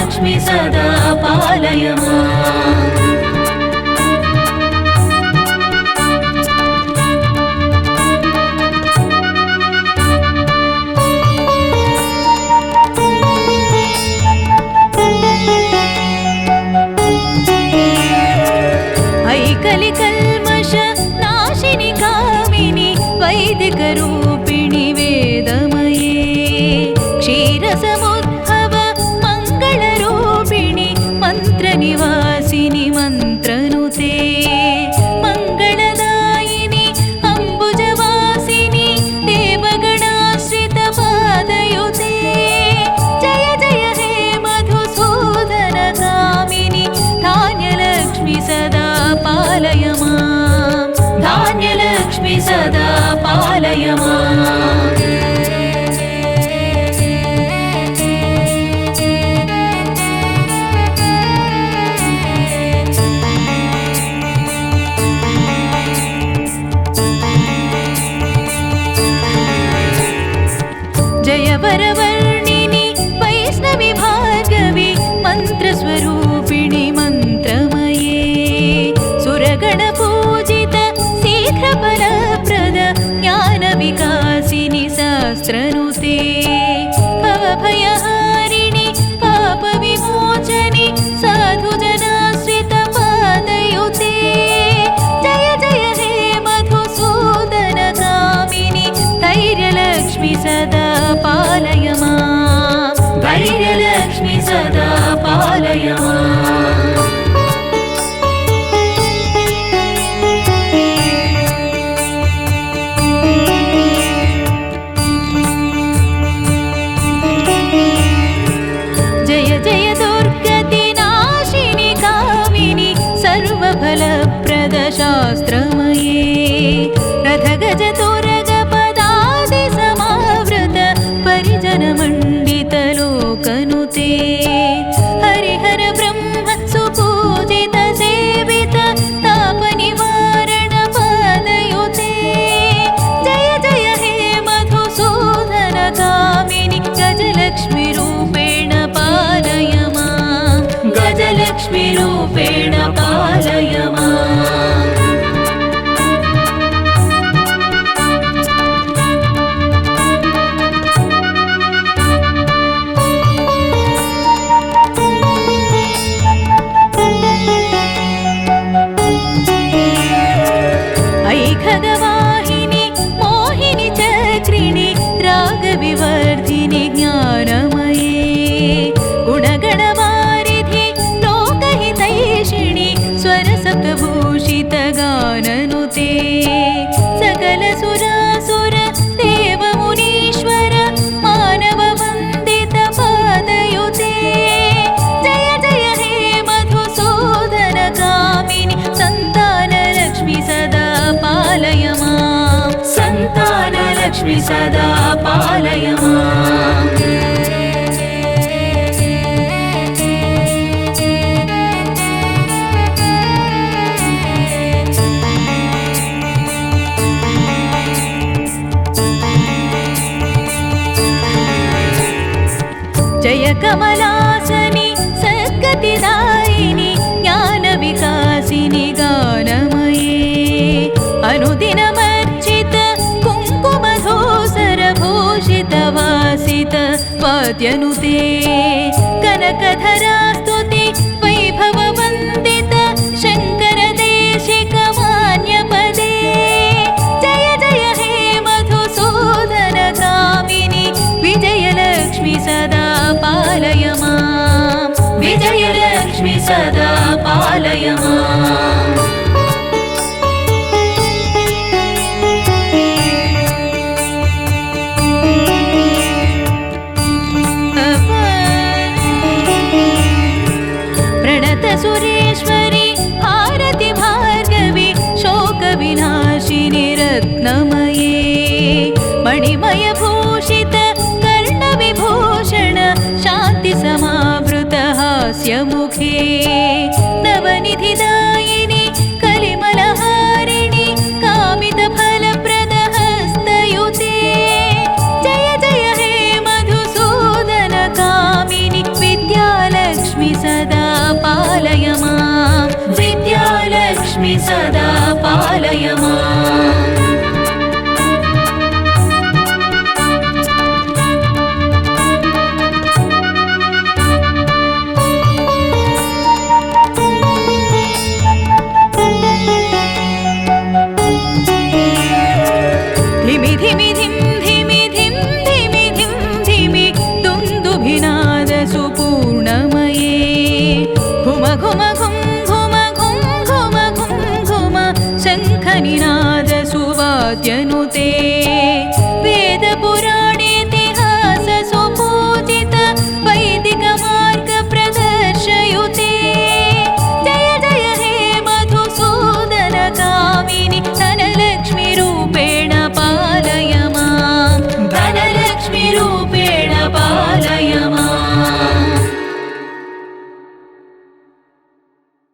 धान्यलक्ष्मी सदा पालय माम्। वैदिकरूपिणि वेदमये क्षीरसमुद्भव मङ्गलरूपिणि मन्त्रनिवासिनि मन्त्रनुते मङ्गलदायिनि अम्बुजवासिनि देवगणाश्रितपादयुते जय जय हे मधुसूदनकामिनि धान्यलक्ष्मी सदा पालय माम्। धान्यलक्ष्मी सदा पालय माम्। जय वरवर्णिनि वैष्णवि भार्गवि मन्त्रस्वरूपिणि मन्त्रमये सुरगणपूजित शीघ्रफलप्रद ज्ञानविकासिनि शास्त्रनुते भवभयहारिणि पापविमोचनि साधुजनाश्रितपादयुते जय जय हे मधुसूदनकामिनि धैर्यलक्ष्मी सदा पालय माम्। धैर्यलक्ष्मी सदा पालय माम्। शास्त्रमये रथगजतुरगपदादि समावृत परिजनमण्डितलोकनुते हरिहर ब्रह्म सुपूजित सेवित तापनिवारण पादयुते जय जय हे मधुसूदनकामिनि गजलक्ष्मी रूपेण पालय माम्। गजलक्ष्मी रूपेण पालय माम्। ऐखगवाहिनि मोहिनि चक्रिणि रागविवर्धिनि ज्ञानमये गुणगणवारिधि लोकहितैषिणि स्वरसप्तभूषितगाननुते सकलसुरासुर देवमुनीश्वर मानववन्दितपादयुते जय जय हे मधुसूदनकामिनि सन्तानलक्ष्मी सदा पालय माम्। सन्तानलक्ष्मी सदा पालय माम्। जय कमलासनि सद्गतिदायिनि ज्ञानविकासिनि गानमये अनुदिनमर्चित कुङ्कुमधूसरभूषितवासित वाद्यनुते कनकधरास्तुति वैभववन्दित शङ्करदेशिकमान्यपदे जय जय हे मधुसूदनकामिनि विजयलक्ष्मी सदा पालय माम्। विजयलक्ष्मी सदा पालय माम्। सुरेश्वरी भारती भार्गवी शोकविनाशिनि रत्नमये मणिमयभूषित कर्णविभूषण शान्तिसमावृत हास्यमुखे नवनिधिदायिनि कलिमलहारिणि कामितफलप्रद हस्तयुते जय जय हे मधुसूदनकामिनि विद्यालक्ष्मी सदा पालय मां विद्यालक्ष्मि सदा पालय माम् धिमि धिमि धिं धिमि धिं धिमि धिं धिमि दुन्दुभिनाद सुपूर्णमये घुम घुम घुं घुम घुं घुम घुं घुम शङ्खनिनाद सुवाद्यनुते